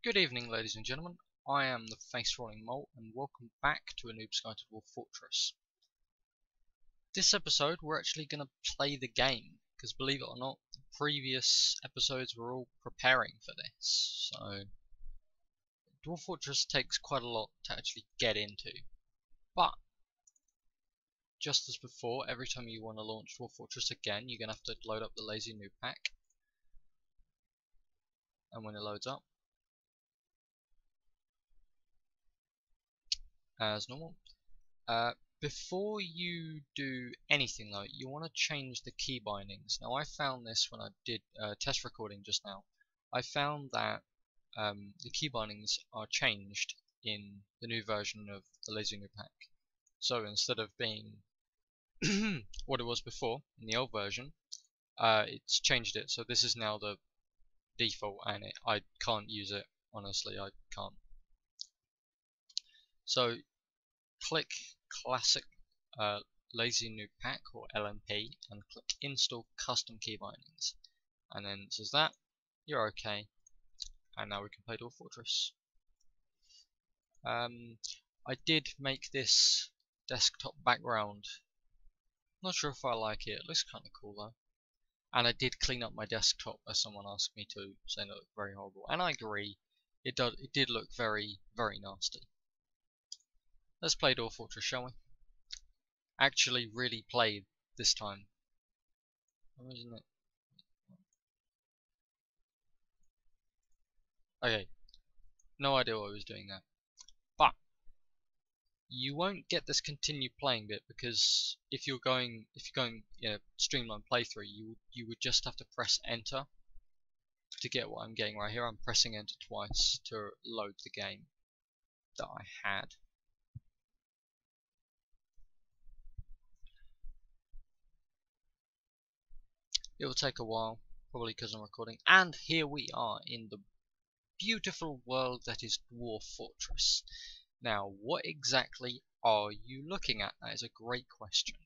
Good evening, ladies and gentlemen. I am the Face Rolling Mole, and welcome back to a Noob's Guide to Dwarf Fortress. This episode, we're actually going to play the game, because believe it or not, the previous episodes were all preparing for this. So, Dwarf Fortress takes quite a lot to actually get into. But, just as before, every time you want to launch Dwarf Fortress again, you're going to have to load up the Lazy Noob pack. And when it loads up, as normal. Before you do anything though, you want to change the key bindings. Now I found this when I did test recording just now. I found that the key bindings are changed in the new version of the Lazy Noob pack. So instead of being what it was before in the old version, it's changed it. So this is now the default, and I can't use it. Honestly, I can't. So click Classic Lazy Noob Pack or LNP and click Install Custom Key Bindings, and then it says that you're okay, and now we can play Dwarf Fortress. I did make this desktop background. Not sure if I like it. It looks kind of cool though. And I did clean up my desktop, as someone asked me to, saying it looked very horrible, and I agree. It did look very, very nasty. Let's play Dwarf Fortress, shall we? Actually really played this time. Isn't it? Okay. No idea what I was doing there. But you won't get this continue playing bit, because if you're going streamline playthrough, you would just have to press enter to get what I'm getting right here. I'm pressing enter twice to load the game that I had. It will take a while, probably because I'm recording. And here we are in the beautiful world that is Dwarf Fortress. Now, what exactly are you looking at? That is a great question.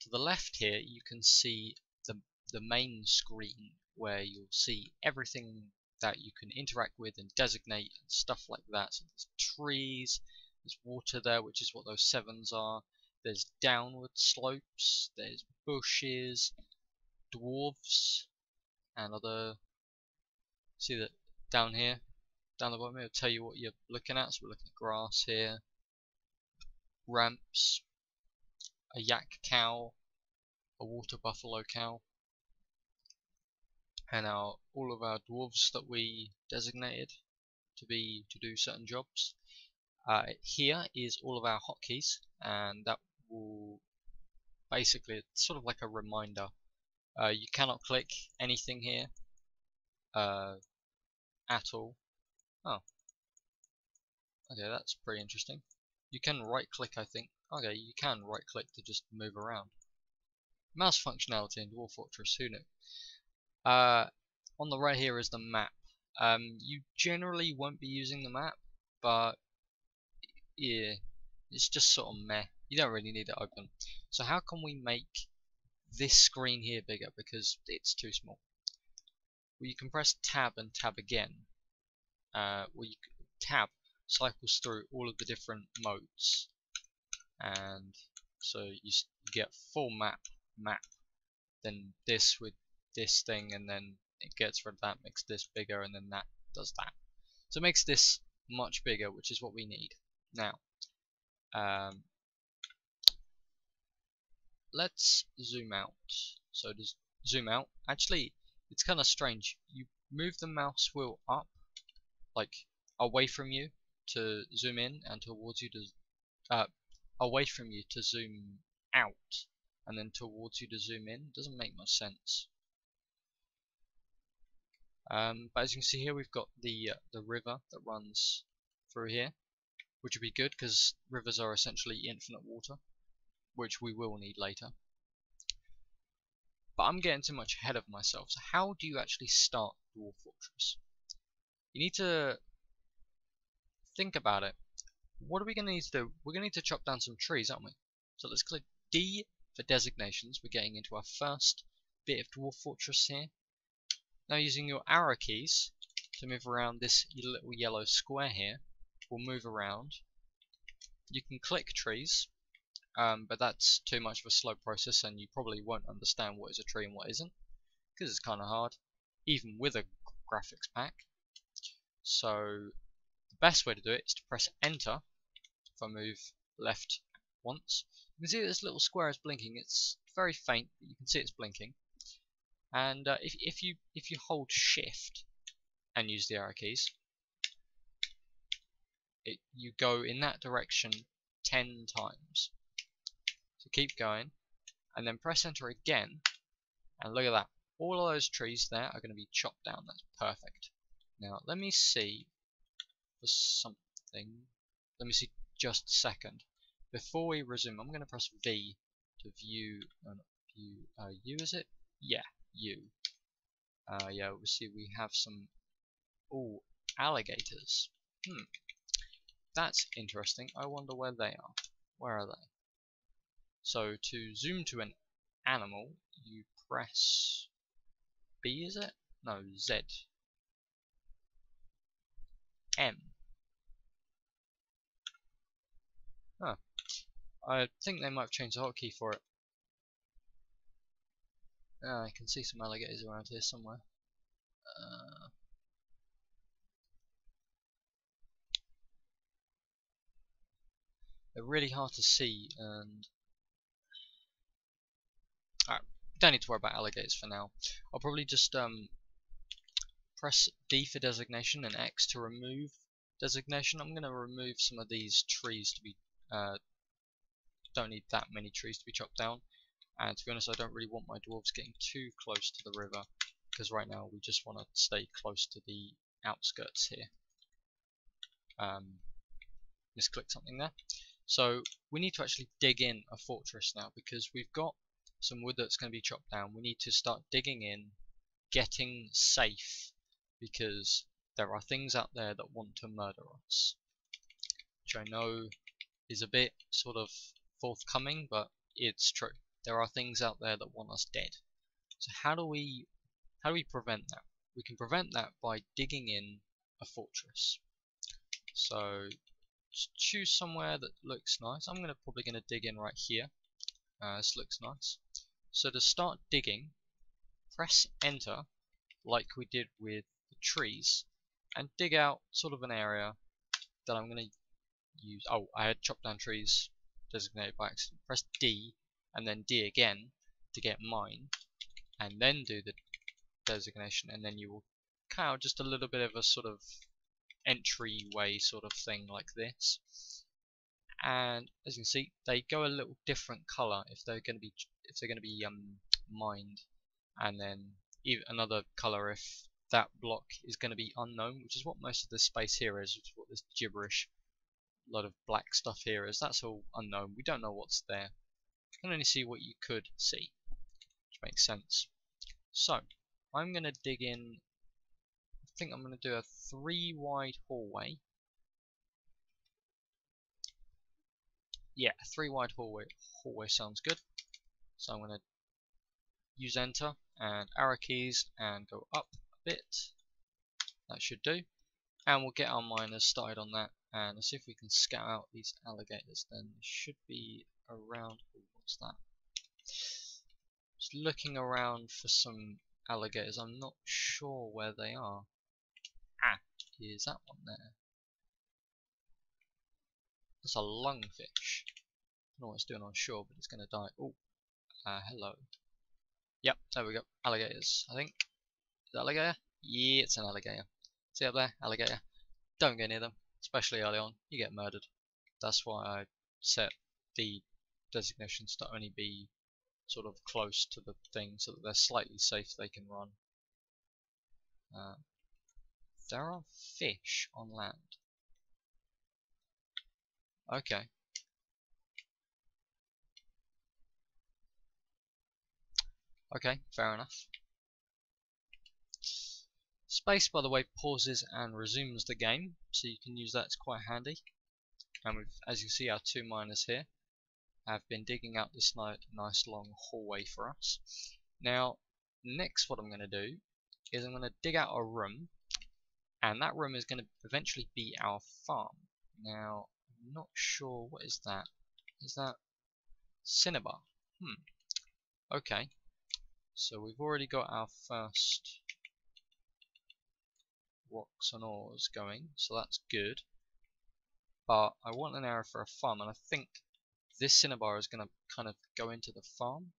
To the left here, you can see the main screen, where you'll see everything that you can interact with and designate and stuff like that. So there's trees, there's water there, which is what those 7s are. There's downward slopes, there's bushes, dwarves, and other. See that down here, down the bottom here, will tell you what you're looking at. So we're looking at grass here, ramps, a yak cow, a water buffalo cow, and all of our dwarves that we designated to do certain jobs. Here is all of our hotkeys, and that will basically, it's sort of like a reminder. You cannot click anything here at all. Oh, okay, that's pretty interesting. You can right click, I think. Okay, you can right click to just move around. Mouse functionality in Dwarf Fortress, who knew? On the right here is the map. You generally won't be using the map, but yeah, it's just sort of meh. You don't really need it open. So how can we make this screen here bigger, because it's too small? Well, you can press tab and tab again. Tab cycles through all of the different modes, and so you get full map, then this with this thing, and then it gets rid of that, makes this bigger, and then that does that. So it makes this much bigger, which is what we need. Now, let's zoom out. So to zoom out, actually, it's kind of strange. You move the mouse wheel up, like away from you to zoom in, and towards you to away from you to zoom out, and then towards you to zoom in. Doesn't make much sense. But as you can see here, we've got the river that runs through here, which would be good because rivers are essentially infinite water, which we will need later. But I'm getting too much ahead of myself. So how do you actually start Dwarf Fortress? You need to think about it. What are we going to need to do? We're going to need to chop down some trees, aren't we? So let's click D for designations. We're getting into our first bit of Dwarf Fortress here. Now using your arrow keys, to move around this little yellow square here. We'll move around. You can click trees, but that's too much of a slow process, and you probably won't understand what is a tree and what isn't, because it's kind of hard, even with a graphics pack. So the best way to do it is to press enter. If I move left once, you can see this little square is blinking. It's very faint, but you can see it's blinking. And if you hold shift and use the arrow keys, you go in that direction 10 times. So keep going, and then press enter again, and look at that. All of those trees there are going to be chopped down. That's perfect. Now let me see for something. Let me see just a second. Before we resume, I'm going to press V to view. No, not view. U is it? Yeah, U. Yeah, we see we have some. Oh, alligators. That's interesting. I wonder where they are. Where are they? So to zoom to an animal, you press B, is it? No, Z. M. Huh. I think they might have changed the hotkey for it. I can see some alligators around here somewhere. They're really hard to see, and alright, don't need to worry about alligators for now. I'll probably just press D for designation and X to remove designation. I'm going to remove some of these trees to be don't need that many trees to be chopped down, and to be honest, I don't really want my dwarves getting too close to the river, because right now we just want to stay close to the outskirts here. Misclicked something there. So we need to actually dig in a fortress now, because we've got some wood that's going to be chopped down. We need to start digging in, getting safe, because there are things out there that want to murder us, which I know is a bit sort of forthcoming, but it's true. There are things out there that want us dead. So how do we prevent that? We can prevent that by digging in a fortress. So just choose somewhere that looks nice. I'm probably gonna dig in right here. This looks nice. So to start digging, press enter like we did with the trees, and dig out sort of an area that I'm gonna use. Oh, I had chopped down trees designated by accident. Press D and then D again to get mine, and then do the designation, and then you will cut out just a little bit of a sort of entryway sort of thing like this. And as you can see, they go a little different color if they're going to be mined, and then even another color if that block is going to be unknown, which is what most of this space here is, which is what this gibberish lot of black stuff here is. That's all unknown. We don't know what's there. You can only see what you could see, which makes sense. So I'm going to dig in. I think I'm going to do a 3 wide hallway. Yeah, a 3 wide hallway sounds good. So I'm going to use enter and arrow keys and go up a bit. That should do. And we'll get our miners started on that, and let's see if we can scout out these alligators. Then they should be around. Ooh, what's that? Just looking around for some alligators. I'm not sure where they are. Ah, is that one there? That's a lungfish. I don't know what it's doing on shore, but it's going to die. Oh, hello. Yep, there we go. Alligators, I think. Is that alligator? Yeah, it's an alligator. See up there? Alligator. Don't go near them, especially early on. You get murdered. That's why I set the designations to only be sort of close to the thing, so that they're slightly safe, they can run. There are fish on land. Okay. Okay, fair enough. Space, by the way, pauses and resumes the game, so you can use that. It's quite handy. And as you see, our 2 miners here have been digging out this nice long hallway for us. Now, next what I'm going to do is I'm going to dig out a room, and that room is going to eventually be our farm. Now, I'm not sure, what is that? Is that cinnabar? Okay, so we've already got our first rocks and ores going, so that's good. But I want an area for a farm, and I think this cinnabar is going to kind of go into the farm.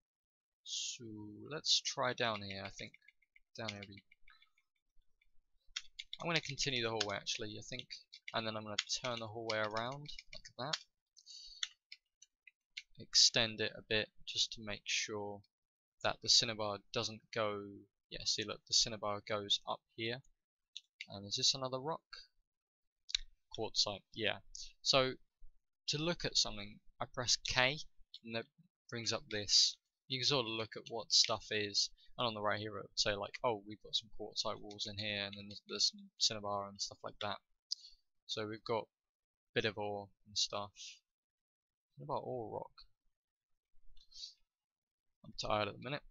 So let's try down here. I think down here I'm going to continue the hallway actually, I think, and then I'm going to turn the hallway around like that. Extend it a bit just to make sure that the cinnabar doesn't go. Yeah, see, look, the cinnabar goes up here. And is this another rock? Quartzite, yeah. So to look at something, I press K, and that brings up this. You can sort of look at what stuff is, and on the right here it would say like, oh, we've got some quartzite walls in here, and then there's some cinnabar and stuff like that. So we've got a bit of ore and stuff. What about ore rock? I'm tired at the minute.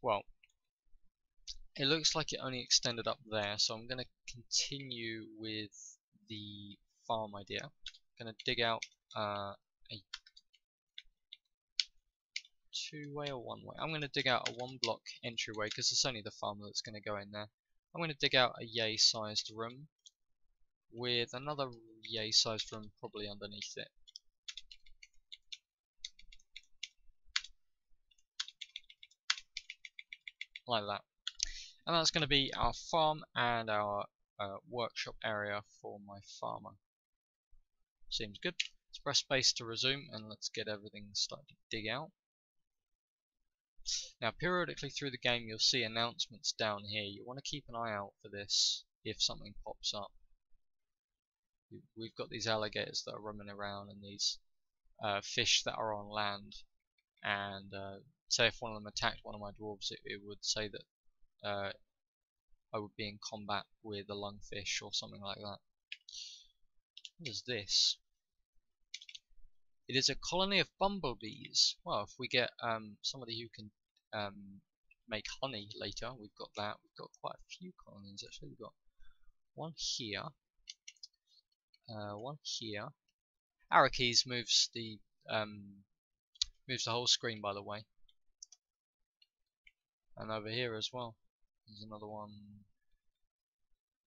Well, it looks like it only extended up there, so I'm going to continue with the farm idea. I'm going to dig out a two-way or one-way. I'm going to dig out a one-block entryway because it's only the farm that's going to go in there. I'm going to dig out a yay-sized room with another yay-sized room probably underneath it. Like that. And that's going to be our farm and our workshop area for my farmer. Seems good. Let's press space to resume and let's get everything started to dig out. Now periodically through the game you'll see announcements down here. You want to keep an eye out for this if something pops up. We've got these alligators that are roaming around and these fish that are on land, and say if one of them attacked one of my dwarves, it would say that I would be in combat with a lungfish or something like that. What is this? It is a colony of bumblebees. Well, if we get somebody who can make honey later, we've got that. We've got quite a few colonies actually. We've got one here, one here. Arrow keys moves the whole screen, by the way. And over here as well. There's another one.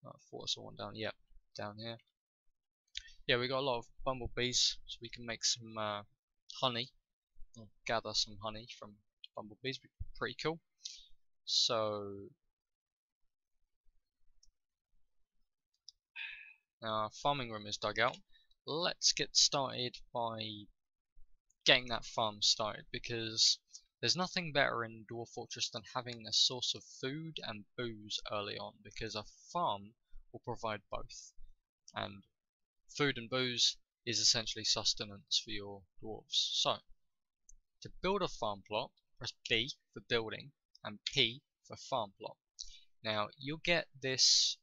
Oh, I thought I saw one down. Yep, down here. Yeah, we got a lot of bumblebees, so we can make some honey, or gather some honey from bumblebees. Pretty cool. So now our farming room is dug out. Let's get started by getting that farm started, because there's nothing better in Dwarf Fortress than having a source of food and booze early on, because a farm will provide both. And food and booze is essentially sustenance for your dwarves. So, to build a farm plot, press B for building and P for farm plot. Now, you'll get this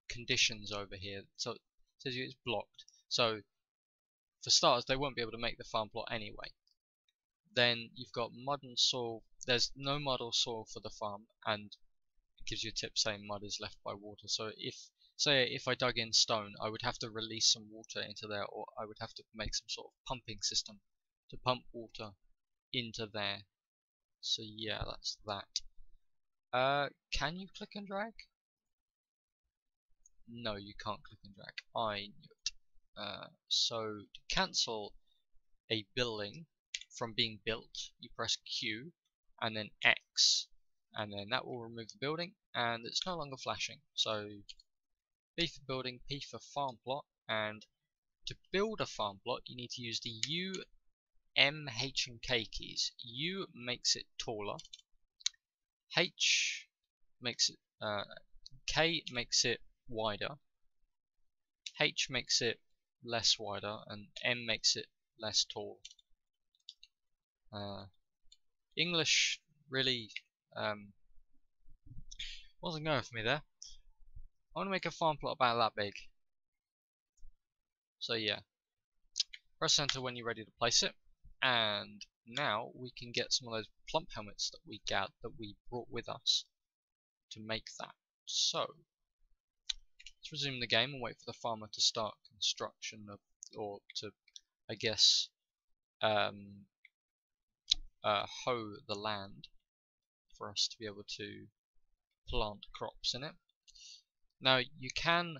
conditions over here. So, it says it's blocked. So, for starters, they won't be able to make the farm plot anyway. Then you've got mud and soil. There's no mud or soil for the farm, and it gives you a tip saying mud is left by water. So if I dug in stone, I would have to release some water into there, or I would have to make some sort of pumping system to pump water into there. So yeah, that's that. Can you click and drag? No, you can't click and drag. I knew it. So to cancel a building from being built, you press Q and then X, and then that will remove the building and it's no longer flashing. So B for building, P for farm plot, and to build a farm plot you need to use the U, M, H and K keys. U makes it taller, H makes it K makes it wider, H makes it less wider, and M makes it less tall. English really wasn't going for me there. I want to make a farm plot about that big. So yeah, press enter when you're ready to place it, and now we can get some of those plump helmets that we brought with us to make that. So Let's resume the game and wait for the farmer to start construction of, or to, I guess, hoe the land for us to be able to plant crops in it. Now you can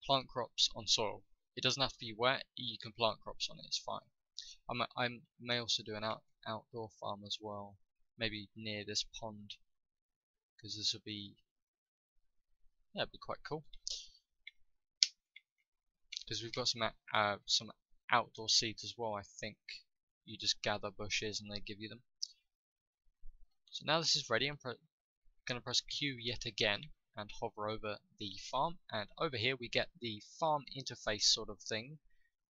plant crops on soil. It doesn't have to be wet. You can plant crops on it. It's fine. I may also do an outdoor farm as well, maybe near this pond, because this will be, yeah, it'd be quite cool. Because we've got some outdoor seeds as well. I think you just gather bushes and they give you them. So now this is ready. I'm going to press Q yet again and hover over the farm, and over here we get the farm interface sort of thing,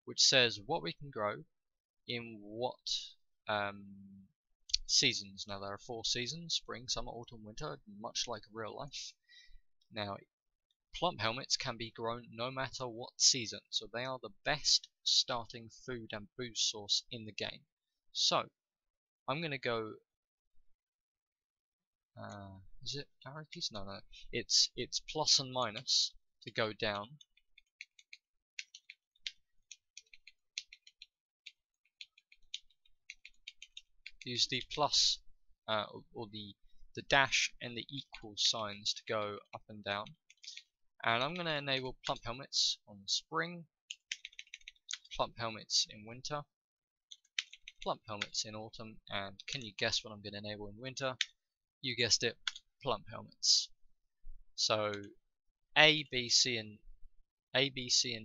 which says what we can grow in what seasons. Now there are 4 seasons: spring, summer, autumn, winter, much like real life. Now plump helmets can be grown no matter what season, so they are the best starting food and boost source in the game. So I'm going to go, is it arrow keys? No, it's plus and minus to go down. Use the plus or the dash and the equal signs to go up and down. And I'm going to enable plump helmets on spring, plump helmets in winter, plump helmets in autumn, and can you guess what I'm going to enable in winter? You guessed it, plump helmets. So A, B, C, and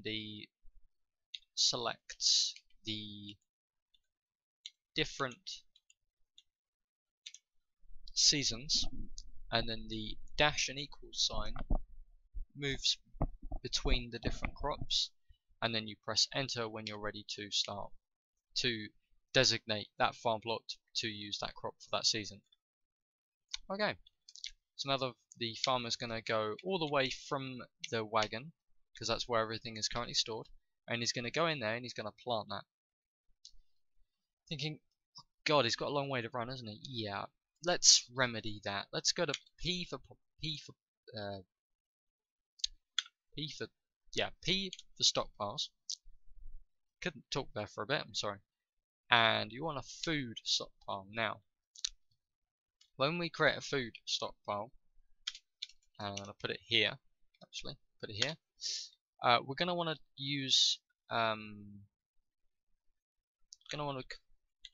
D selects the different seasons, and then the dash and equal sign moves between the different crops, and then you press enter when you're ready to start to designate that farm plot to use that crop for that season. Okay, so now the farmer's going to go all the way from the wagon, because that's where everything is currently stored, and he's going to go in there and he's going to plant that. Thinking, God, he's got a long way to run, hasn't he? Yeah, let's remedy that. Let's go to P for stockpiles. Couldn't talk there for a bit, I'm sorry. And you want a food stockpile. Now, when we create a food stockpile, and I'll put it here, actually, put it here, we're going to want to use,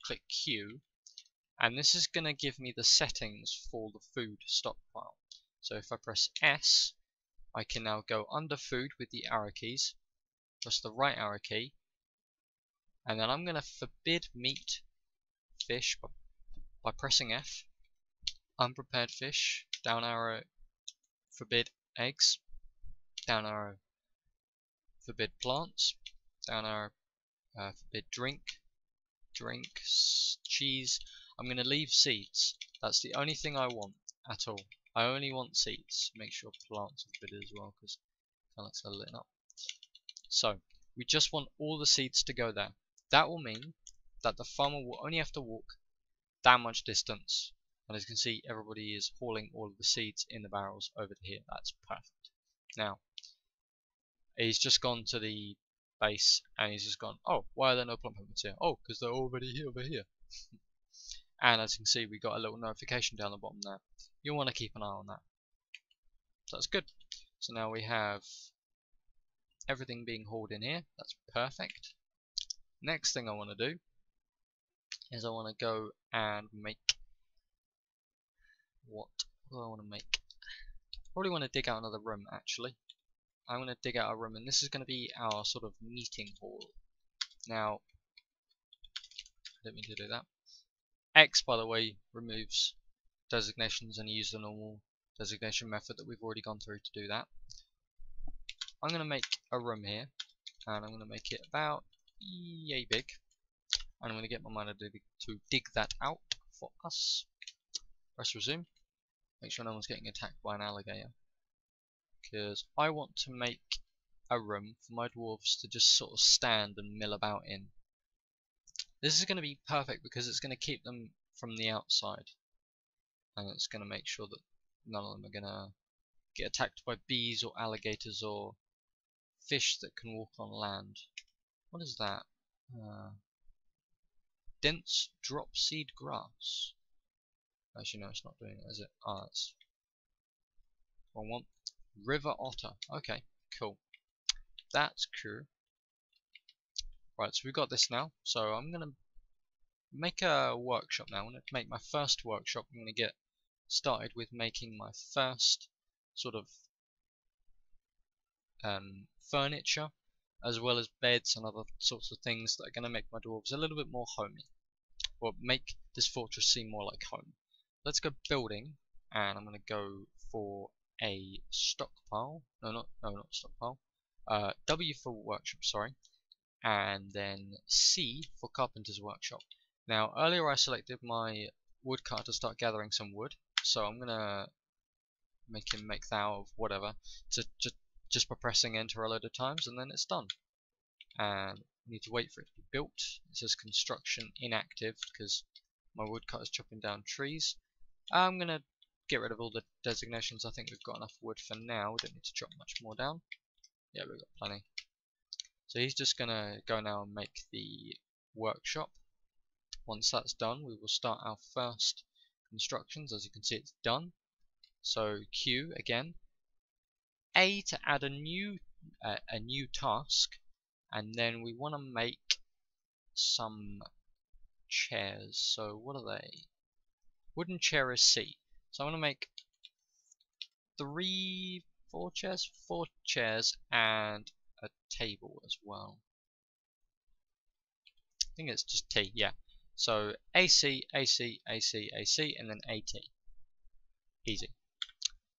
click Q, and this is going to give me the settings for the food stockpile. So if I press S, I can now go under food with the arrow keys, press the right arrow key, and then I'm going to forbid meat, fish by pressing F, unprepared fish, down arrow, forbid eggs, down arrow, forbid plants, down arrow, forbid cheese. I'm going to leave seeds. That's the only thing I want at all. I only want seeds. Make sure plants are forbidden as well, because let's lit up. So we just want all the seeds to go there. That will mean that the farmer will only have to walk that much distance, and as you can see, everybody is hauling all of the seeds in the barrels over to here. That's perfect. Now he's just gone to the base and he's just gone, oh, why are there no plump helmets here? Oh, because they're already here over here. And as you can see, we got a little notification down the bottom there. You'll want to keep an eye on that. So that's good. So now we have everything being hauled in here. That's perfect. Next thing I want to do is I want to go and make, what do I want to make? Probably want to dig out another room, actually. I'm going to dig out a room, and this is going to be our sort of meeting hall. Now, I didn't mean to do that. X, by the way, removes designations, and you use the normal designation method that we've already gone through to do that. I'm going to make a room here, and I'm going to make it about yay big. And I'm going to get my miner to dig that out for us. Press resume. Make sure no one's getting attacked by an alligator, because I want to make a room for my dwarves to just sort of stand and mill about in. This is going to be perfect because it's going to keep them from the outside, and it's going to make sure that none of them are going to get attacked by bees or alligators or fish that can walk on land. What is that? Dense drop seed grass. Actually, no, it's not doing it, is it? Ah, that's wrong one. River otter. Okay, cool. That's cool. Right, so we've got this now. So I'm gonna make a workshop now. I'm gonna make my first workshop. I'm gonna get started with making my first sort of furniture, as well as beds and other sorts of things that are going to make my dwarves a little bit more homey, or make this fortress seem more like home. Let's go building, and I'm going to go for a stockpile. No, not stockpile. W for workshop, sorry, and then C for Carpenters Workshop. Now, earlier I selected my woodcutter to start gathering some wood, so I'm gonna make him make that out of whatever, just by pressing enter a load of times, and then it's done. And we need to wait for it to be built. It says construction inactive because my woodcutter is chopping down trees. I'm gonna get rid of all the designations. I think we've got enough wood for now. We don't need to chop much more down. Yeah, we've got plenty. So he's just gonna go now and make the workshop. Once that's done, we will start our first constructions. As you can see, it's done. So Q again. A to add a new task, and then we want to make some chairs. So what are they? Wooden chair is C. So I'm going to make 4 chairs and a table as well. I think it's just T, yeah. So AC, AC, AC, AC, and then AT. Easy.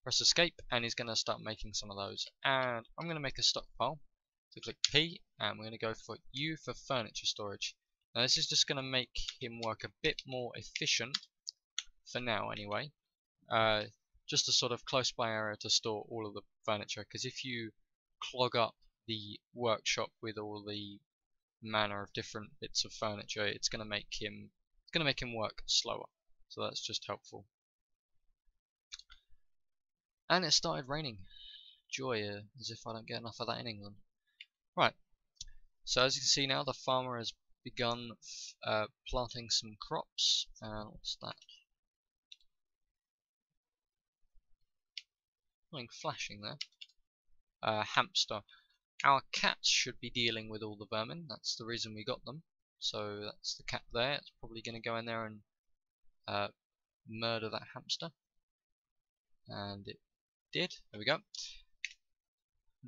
Press escape, and he's going to start making some of those. And I'm going to make a stockpile. So click P, and we're going to go for U for furniture storage. Now this is just going to make him work a bit more efficient, for now anyway. Just a sort of close by area to store all of the furniture, because if you clog up the workshop with all the manner of different bits of furniture, it's going to make him work slower. So that's just helpful. And it started raining. Joy, as if I don't get enough of that in England. Right, so as you can see now, the farmer has begun planting some crops. What's that? Something flashing there. Hamster. Our cats should be dealing with all the vermin. That's the reason we got them. So that's the cat there. It's probably going to go in there and murder that hamster. And it did. There we go.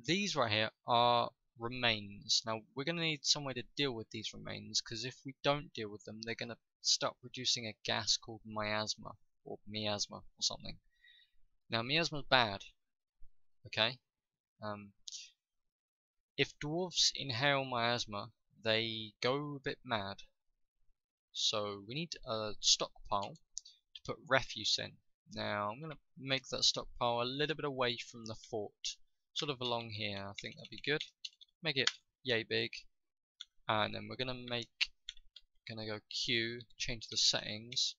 These right here are remains. Now we're going to need somewhere to deal with these remains, because if we don't deal with them, they're going to start producing a gas called miasma or something. Now miasma's bad. Okay. If dwarves inhale miasma, they go a bit mad. So we need a stockpile to put refuse in. Now I'm going to make that stockpile a little bit away from the fort, sort of along here. I think that'd be good. Make it yay big, and then we're gonna go Q, change the settings.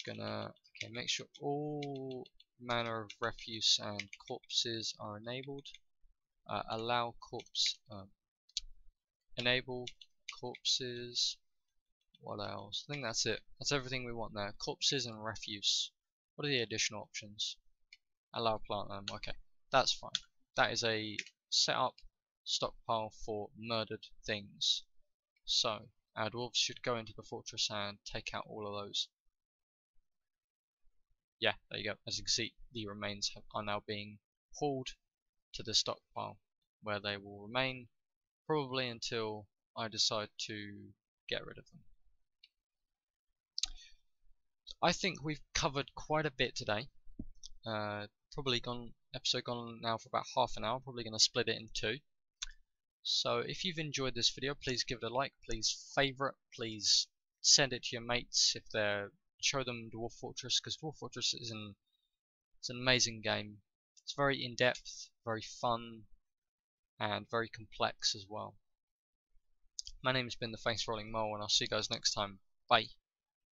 Make sure all manner of refuse and corpses are enabled. Allow corpse, enable corpses. What else? I think that's it. That's everything we want there. Corpses and refuse. What are the additional options? Allow plant them. Okay, that's fine. That is a setup stockpile for murdered things. So our dwarves should go into the fortress and take out all of those. Yeah, there you go. As you can see, the remains are now being hauled to the stockpile, where they will remain probably until I decide to get rid of them. I think we've covered quite a bit today. Episode gone now for about half an hour. Probably going to split it in 2. So if you've enjoyed this video, please give it a like, please favourite, please send it to your mates if they're show them Dwarf Fortress, because Dwarf Fortress is it's an amazing game. It's very in depth, very fun, and very complex as well. My name has been the Face Rolling Mole, and I'll see you guys next time. Bye.